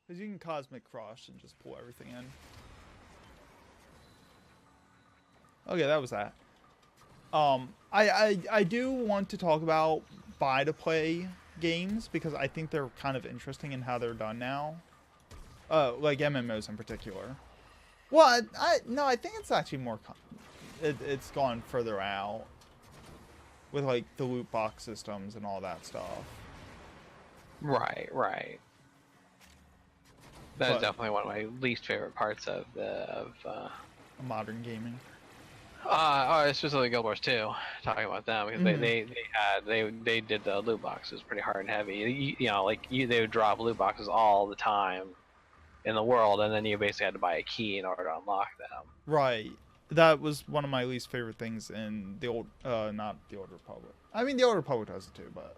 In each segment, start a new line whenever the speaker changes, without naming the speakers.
Because you can Cosmic Crush and just pull everything in. Okay, that was that. I do want to talk about buy-to-play games because I think they're kind of interesting in how they're done now. Like MMOs in particular. Well, I think it's actually more... It's gone further out. With, like, the loot box systems and all that stuff.
Right. That's definitely one of my least favorite parts of
modern gaming.
Especially Guild Wars 2. Talking about them because they did the loot boxes pretty hard and heavy. They would drop loot boxes all the time in the world, and then you basically had to buy a key in order to unlock them.
Right. That was one of my least favorite things in the old, not the Old Republic. I mean, the Old Republic does it too, but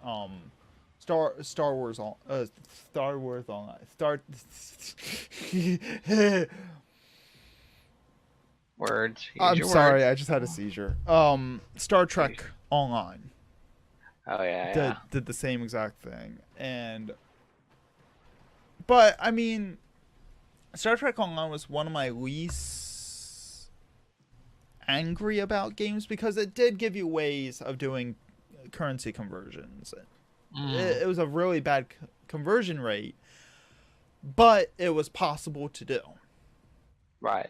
Star Wars Online.
Words.
I'm sorry, I just had a seizure. Star Trek Online.
Oh yeah.
Did the same exact thing, but I mean, Star Trek Online was one of my least angry about games because it did give you ways of doing currency conversions. It was a really bad conversion rate, but it was possible to do.
Right.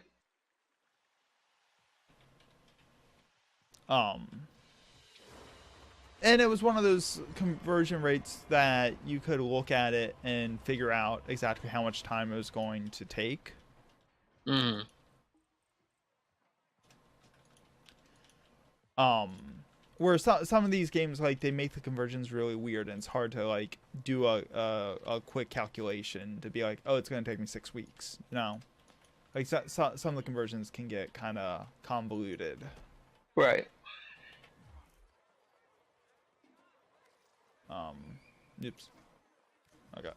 And it was one of those conversion rates that you could look at it and figure out exactly how much time it was going to take. Where some of these games, like, they make the conversions really weird, and it's hard to, like, do a quick calculation to be like, oh, it's going to take me 6 weeks. Like, some of the conversions can get kind of convoluted.
Right.
Oops. Okay.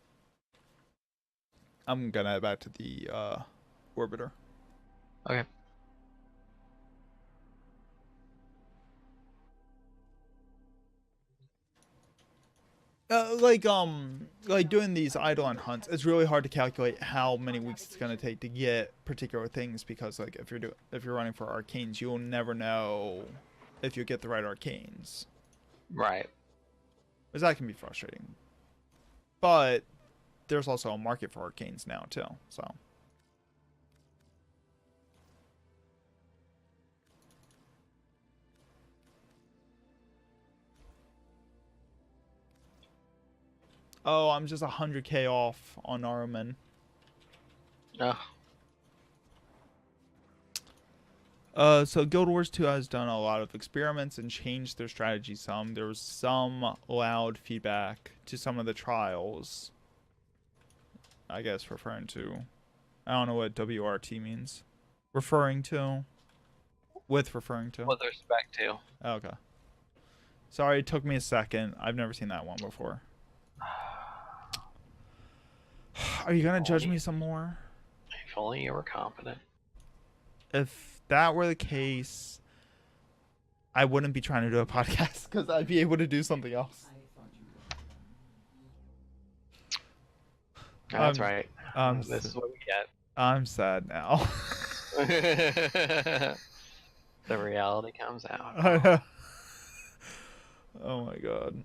I'm gonna head back to the orbiter.
Okay.
Like doing these Eidolon hunts, it's really hard to calculate how many weeks it's gonna take to get particular things because, like, if you're running for arcanes, you'll never know if you get the right arcanes.
Right.
Because that can be frustrating. But there's also a market for arcanes now too, so. Oh, I'm just 100k off on Armin. So Guild Wars 2 has done a lot of experiments and changed their strategy some. There was some loud feedback to some of the trials. I guess referring to... I don't know what WRT means. Referring to? With referring to?
With respect to.
Okay. Sorry, it took me a second. I've never seen that one before. Are you gonna judge me some more?
If only you were competent.
If that were the case, I wouldn't be trying to do a podcast because I'd be able to do something else.
That's right. This is what we get.
I'm sad now.
The reality comes out.
Oh my god.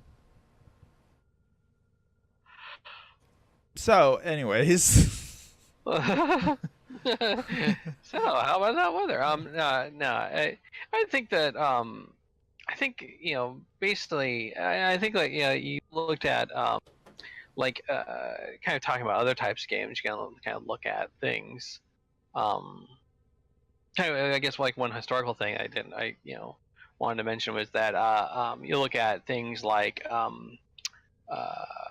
So, anyways.
So, how about that weather? I think that basically, I think, like, you looked at kind of talking about other types of games. You can kind of look at things. Kind of, I guess, like, one historical thing I wanted to mention was that you look at things like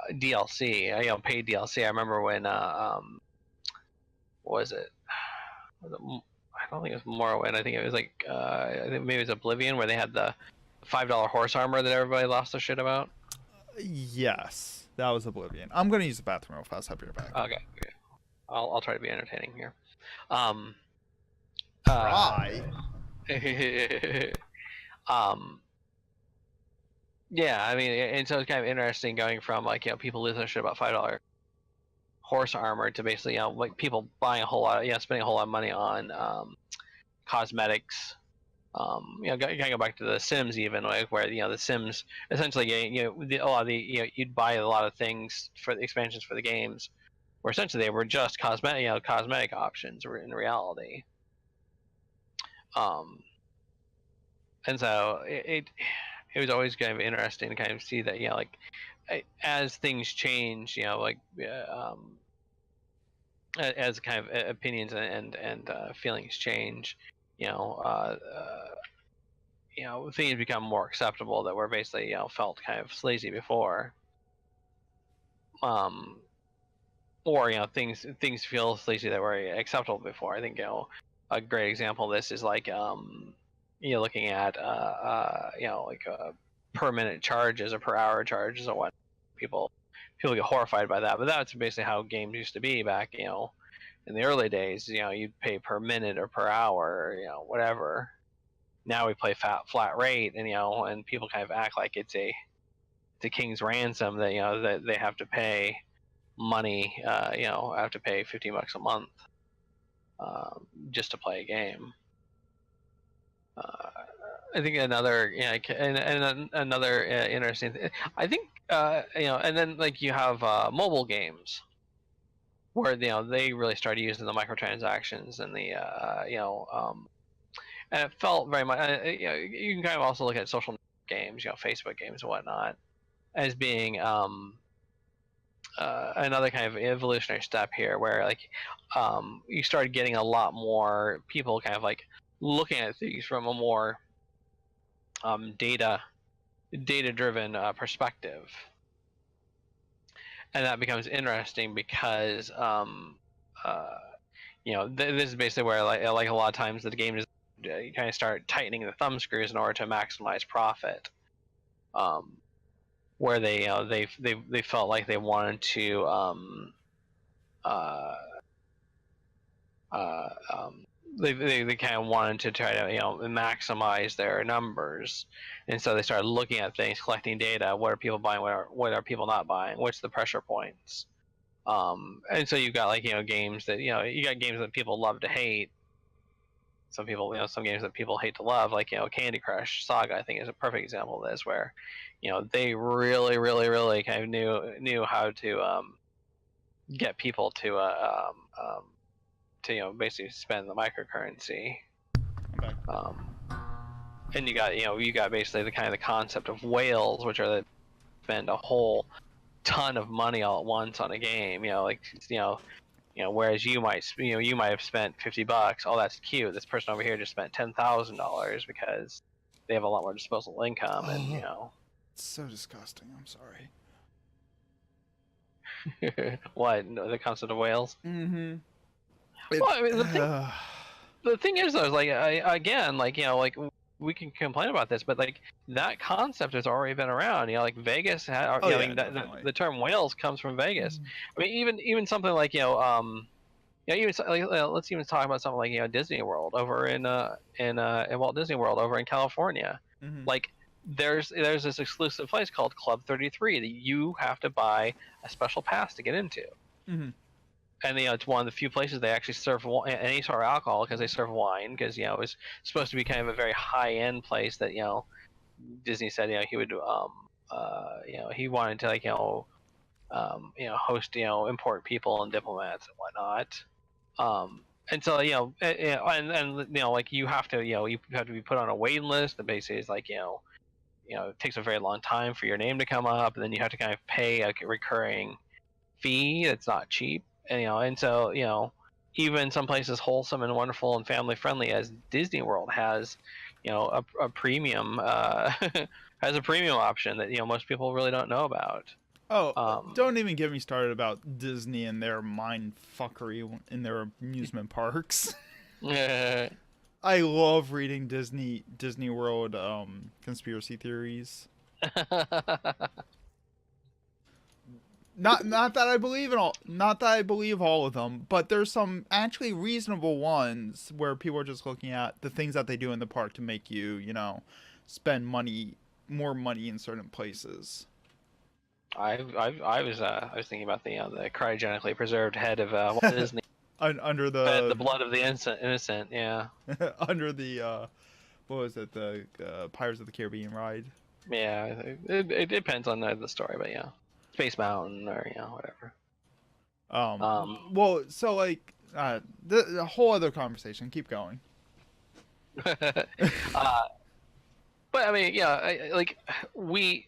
DLC, paid DLC. I remember when what was it? I don't think it was Morrowind. I think it was like I think maybe it was Oblivion, where they had the $5 horse armor that everybody lost their shit about.
Yes, that was Oblivion. I'm gonna use the bathroom real fast. I'll be right back.
Okay. I'll try to be entertaining here.
Try.
Yeah, I mean, and so it's kind of interesting going from, like, people losing their shit about $5 horse armor to basically like people buying a whole lot, spending a whole lot of money on cosmetics. Gotta go back to the Sims even, like where the Sims essentially a lot of the you'd buy a lot of things for the expansions for the games, where essentially they were just cosmetic options in reality. And so it was always kind of interesting to kind of see that like as things change, as kind of opinions and feelings change, things become more acceptable that were basically felt kind of sleazy before. Or things feel sleazy that were acceptable before. I think a great example of this is like looking at per minute charges or per hour charges or what people get horrified by that. But that's basically how games used to be back in the early days. You'd pay per minute or per hour, or, whatever. Now we play flat rate, and people kind of act like it's a king's ransom that that they have to pay money. Have to pay $15 a month just to play a game. I think another and another interesting thing, I think and then like you have mobile games where they really started using the microtransactions and the and it felt very much you can kind of also look at social games, Facebook games and whatnot, as being another kind of evolutionary step here, where like you started getting a lot more people kind of like looking at things from a more data driven perspective, and that becomes interesting because this is basically where like a lot of times the game is you kind of start tightening the thumb screws in order to maximize profit. Where they they felt like they wanted to they kind of wanted to try to maximize their numbers, and so they started looking at things, collecting data. What are people buying? What are people not buying? What's the pressure points? And so you've got like games that you got games that people love to hate. Some people some games that people hate to love, like Candy Crush Saga, I think is a perfect example of this, where they really kind of knew how to get people to basically spend the microcurrency.
Okay.
And you got basically the kind of the concept of whales, which are that spend a whole ton of money all at once on a game. Whereas you might have spent $50. Oh, that's cute. This person over here just spent $10,000 because they have a lot more disposable income, and
It's so disgusting. I'm sorry.
what, the concept of whales?
Mm-hmm.
Well, I mean, the thing is though, is like again, like like we can complain about this, but like that concept has already been around. Like Vegas had, the term whales comes from Vegas. I mean, even something like even let's even talk about something like Disney World over in Walt Disney World over in California. Like there's this exclusive place called Club 33 that you have to buy a special pass to get into. And it's one of the few places they actually serve any sort of alcohol, because they serve wine, because it was supposed to be kind of a very high end place that Disney said he would he wanted to like host important people and diplomats and whatnot. And so and like you have to you have to be put on a waiting list that basically is like it takes a very long time for your name to come up, and then you have to kind of pay a recurring fee that's not cheap. And so even some places wholesome and wonderful and family friendly as Disney World has a premium has a premium option that most people really don't know about.
Don't even get me started about Disney and their mind fuckery in their amusement parks. I love reading Disney World conspiracy theories. Not that I believe in all, not that I believe all of them, but there's some actually reasonable ones where people are just looking at the things that they do in the park to make you, spend more money in certain places.
I was thinking about the cryogenically preserved head of Walt Disney,
Under
fed the
the
blood of the innocent. Yeah,
under the what was it, the Pirates of the Caribbean ride.
yeah. It depends on the story, but yeah, Space Mountain or whatever.
Well, so like the whole other conversation. Keep going.
uh, but I mean, yeah, like we,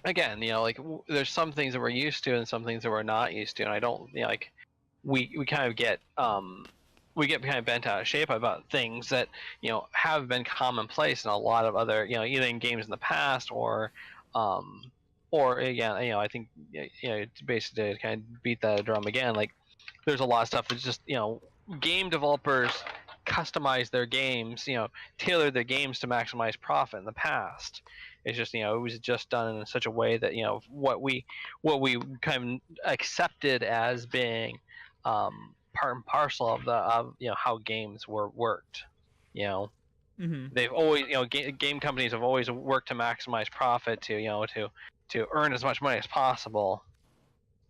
again, like there's some things that we're used to and some things that we're not used to, and I don't, like we kind of get kind of bent out of shape about things that have been commonplace in a lot of other either in games in the past um or again I think basically to kind of beat that drum again, like there's a lot of stuff that's just game developers customize their games, tailor their games to maximize profit in the past. It's just it was just done in such a way that what we kind of accepted as being part and parcel of how games were worked. They've always game companies have always worked to maximize profit to earn as much money as possible.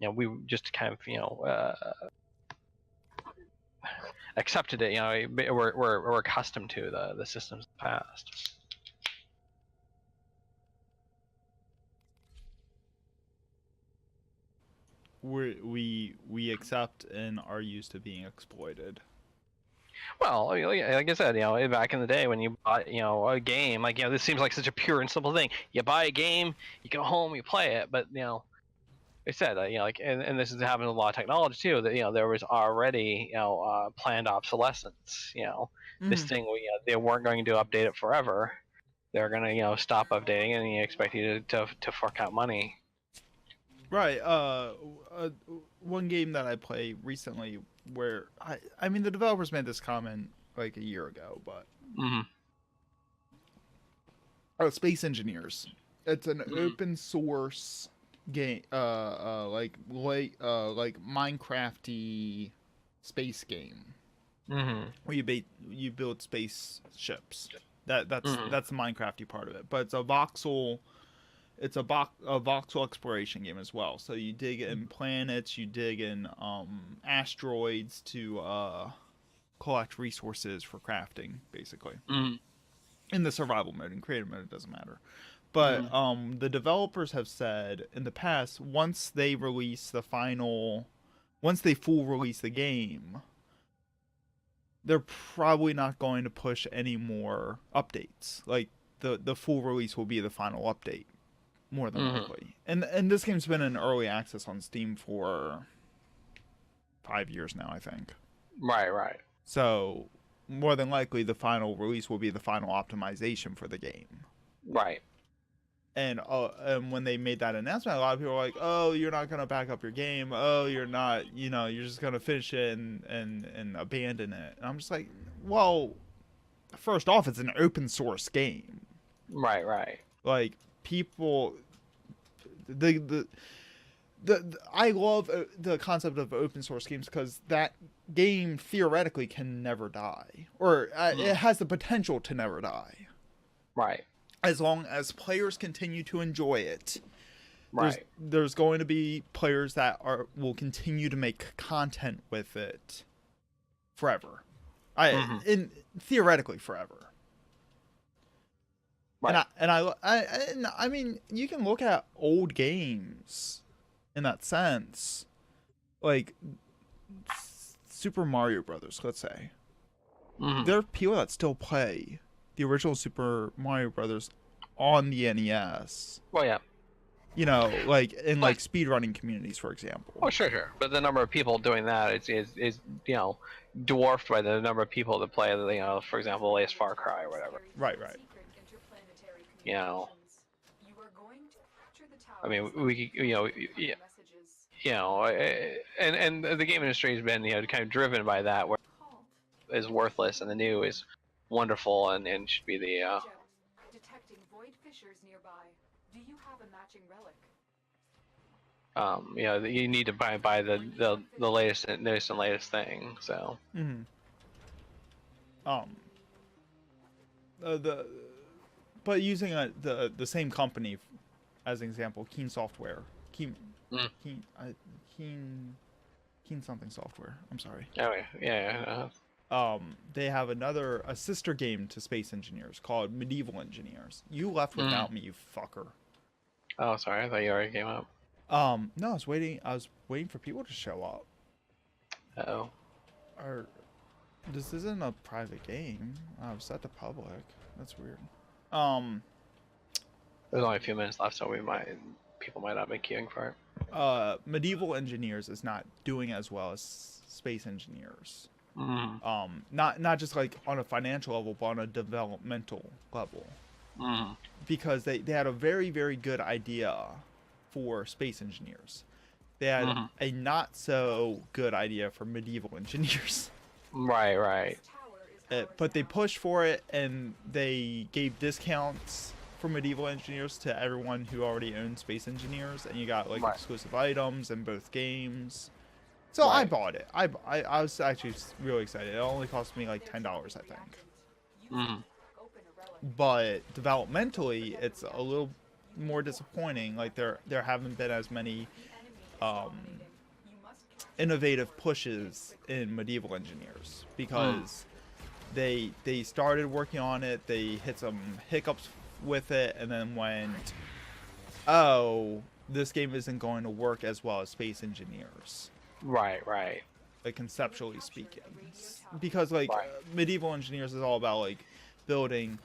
We just kind of accepted it. We're accustomed to the systems of the past.
We accept and are used to being exploited.
Well, like I said, back in the day when you bought, a game, like, this seems like such a pure and simple thing. You buy a game, you go home, you play it, but I said, like, and this is happening with a lot of technology too. That there was already, planned obsolescence. This thing, they weren't going to update it forever. They're going to, stop updating, and you expect you to fork out money.
Right. One game that I played recently, where I mean, the developers made this comment like a year ago, but Space Engineers. It's an open source game, like Minecrafty space game, where you build spaceships. That's the Minecrafty part of it, but it's a voxel. It's a voxel exploration game as well. So you dig in planets, you dig in asteroids to collect resources for crafting, basically. In the survival mode. In creative mode, it doesn't matter. But the developers have said in the past, once they full release the game, they're probably not going to push any more updates. Like the full release will be the final update. More than likely. And this game's been in early access on Steam for 5 years now, I think.
Right.
So, more than likely, the final release will be the final optimization for the game.
Right.
And when they made that announcement, a lot of people were like, oh, you're not going to back up your game. Oh, you're not, you're just going to finish it and abandon it. And I'm just like, well, first off, it's an open source game.
Right.
Like, people... I love the concept of open source games because that game theoretically can never die, or it has the potential to never die.
Right.
As long as players continue to enjoy it.
Right.
There's going to be players that will continue to make content with it forever. Theoretically forever. Right. And I mean, you can look at old games in that sense, like Super Mario Brothers, let's say. There are people that still play the original Super Mario Brothers on the NES.
Well, yeah.
Like in like speedrunning communities, for example.
Oh, sure. But the number of people doing that is dwarfed by the number of people that play for example, the latest Far Cry or whatever.
Right.
I mean, and the game industry has been, kind of driven by that, where is worthless and the new is wonderful and should be the.
Detecting void fissures nearby. Do you have a matching relic?
You need to buy the latest and latest thing. So.
But using the same company as an example, Keen Software, Keen,
Mm.
Keen something software. I'm sorry.
Oh yeah.
They have a sister game to Space Engineers called Medieval Engineers. You left without me, you fucker.
Oh, sorry. I thought you already came up.
No, I was waiting for people to show up.
Oh.
Or, this isn't a private game. I've set to public. That's weird.
There's only a few minutes left, so people might not be queuing for it.
Medieval Engineers is not doing as well as Space Engineers.
Mm.
Not just like on a financial level, but on a developmental level.
Mm.
Because they had a very, very good idea for Space Engineers. They had a not so good idea for Medieval Engineers.
Right.
But they pushed for it, and they gave discounts for Medieval Engineers to everyone who already owned Space Engineers, and you got like exclusive items in both games. So I bought it. I was actually really excited. It only cost me like $10, I think.
Mm.
But developmentally, it's a little more disappointing. Like there haven't been as many innovative pushes in Medieval Engineers because they started working on it. They hit some hiccups with it, and then went, oh, this game isn't going to work as well as Space Engineers.
Right.
Like conceptually speaking, because like Medieval Engineers is all about like building,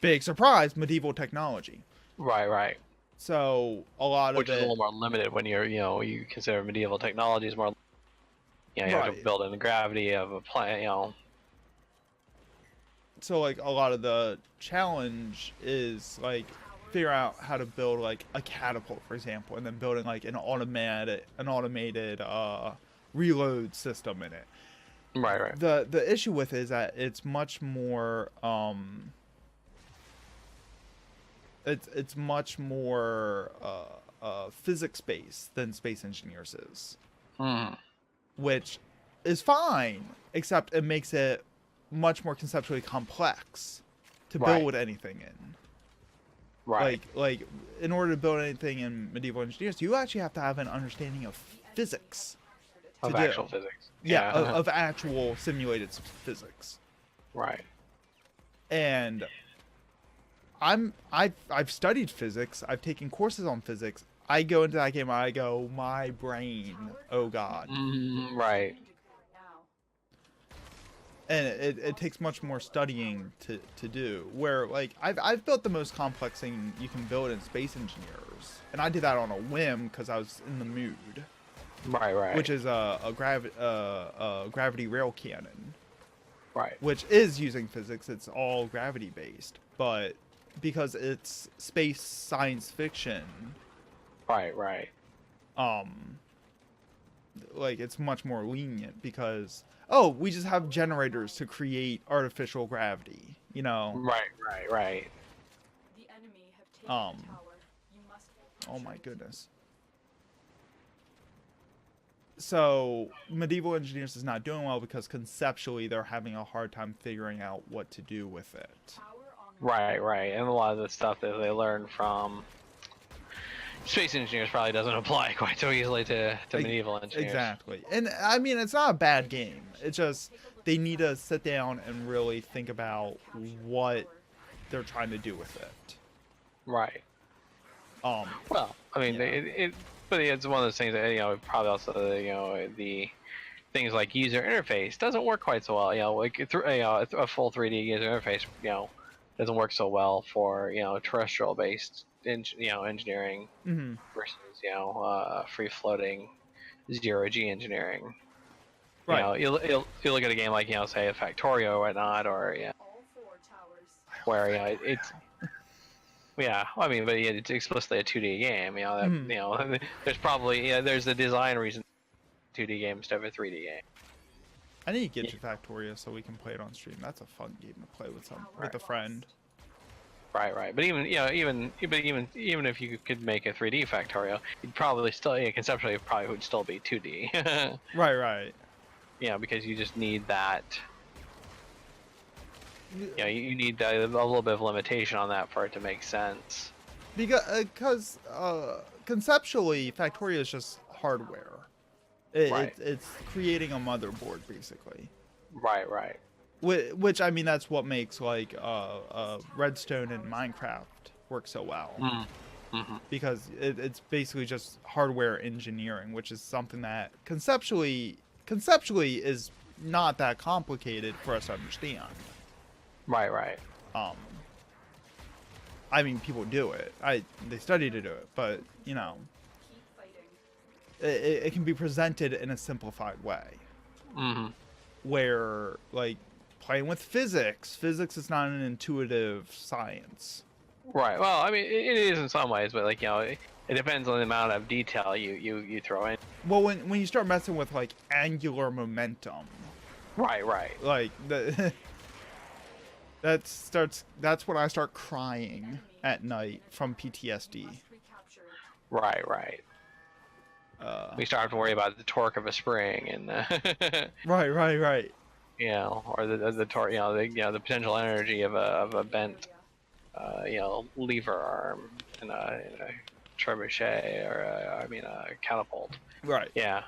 big surprise, medieval technology.
Right.
So a lot of
Which is a little more limited when you consider medieval technology is more. You have to build in the gravity of a planet.
So like a lot of the challenge is like figure out how to build like a catapult, for example, and then building like an automated reload system in it.
Right.
The issue with it is that it's much more it's much more physics based than Space Engineers is, which is fine, except it makes it much more conceptually complex to build anything in.
Right.
Like in order to build anything in Medieval Engineers, you actually have to have an understanding of physics.
Of actual physics.
Yeah, of actual simulated physics.
Right.
And I've studied physics. I've taken courses on physics. I go into that game and I go, my brain, oh god.
Right.
And it takes much more studying to do. Where like I've built the most complex thing you can build in Space Engineers, and I did that on a whim because I was in the mood.
Right.
Which is a gravity rail cannon.
Right.
Which is using physics. It's all gravity based, but because it's space science fiction.
Right.
Like it's much more lenient because we just have generators to create artificial gravity,
Right.
The enemy have taken the tower. You must
oh my goodness. So Medieval Engineers is not doing well because conceptually they're having a hard time figuring out what to do with it.
Right. And a lot of the stuff that they learned from Space Engineers probably doesn't apply quite so easily to Medieval Engineers.
Exactly. And I mean, it's not a bad game. It's just they need to sit down and really think about what they're trying to do with it.
Right. Well, I mean, but it's one of those things that probably also the things like user interface doesn't work quite so well. Like a full 3D user interface doesn't work so well for terrestrial based engineering versus free floating 0G engineering.
Right.
You look at a game like say a Factorio or whatnot, or where it's. Yeah, I mean, but it's explicitly a 2D game. There's probably there's a design reason 2D game instead of a 3D game.
I need to get to Factoria so we can play it on stream. That's a fun game to play with a friend.
Right. But even if you could make a 3D Factorio, you'd probably still conceptually it probably would still be 2D.
Right.
Yeah, because you just need that. You need a little bit of limitation on that for it to make sense.
Because conceptually, Factorio is just hardware.
Right.
It's creating a motherboard basically.
Right.
Which I mean, that's what makes like Redstone and Minecraft work so well.
Mm-hmm.
Because it's basically just hardware engineering, which is something that conceptually is not that complicated for us to understand.
Right.
I mean, people do it. They study to do it, but you know,
Keep fighting.
it can be presented in a simplified way.
Mm-hmm.
Where like playing with physics is not an intuitive science.
Right. Well, I mean, it is in some ways, but like it depends on the amount of detail you throw in.
Well, when you start messing with like angular momentum,
Right.
like that's when I start crying at night from PTSD.
Must recapture.
Right. We start to worry about the torque of a spring and
Right.
or the torque, the potential energy of a bent lever arm in a trebuchet or a catapult.
Right.
Yeah.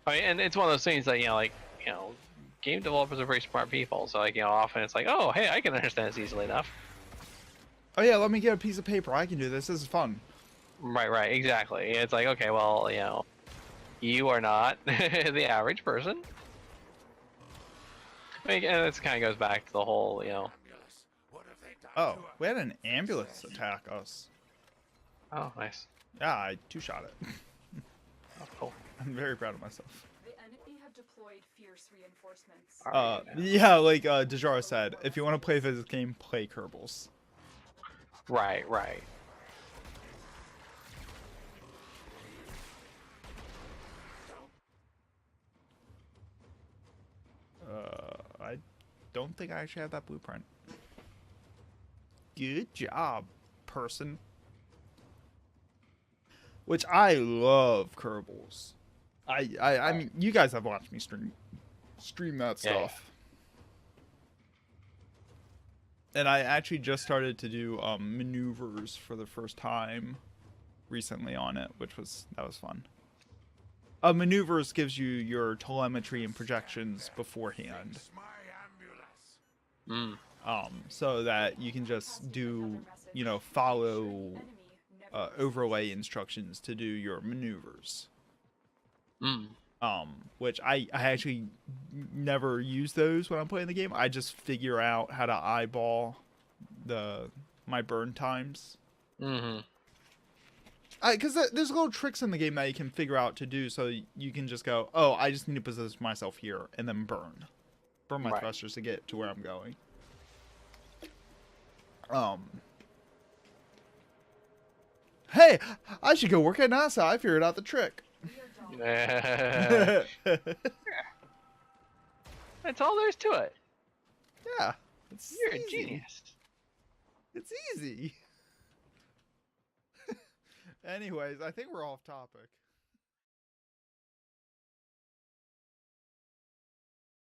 I mean, and it's one of those things that game developers are very smart people. So often it's like, oh, hey, I can understand this easily enough.
Oh yeah, let me get a piece of paper. I can do this. This is fun.
Right, exactly. It's like, okay, well, you are not the average person. I mean, and this kind of goes back to the whole,
Oh, we had an ambulance attack us.
Oh, nice.
Yeah, I two-shot it.
Oh, cool.
I'm very proud of myself.
The enemy have deployed fierce reinforcements.
Yeah, like Dejara said, if you want to play this game, play Kerbals.
Right.
I don't think I actually have that blueprint. Good job, person. Which I love Kerbals. I mean, you guys have watched me stream that stuff. Yeah. And I actually just started to do maneuvers for the first time recently on it, that was fun. Maneuvers gives you your telemetry and projections beforehand. So that you can just do, follow overlay instructions to do your maneuvers. Which I actually never use those when I'm playing the game. I just figure out how to eyeball my burn times. Because there's little tricks in the game that you can figure out to do, so you can just go, oh, I just need to position myself here and then burn my thrusters to get to where I'm going. Hey, I should go work at NASA. I figured out the trick.
That's all there's to it.
Yeah.
You're a genius.
It's easy. Anyways, I think we're off topic.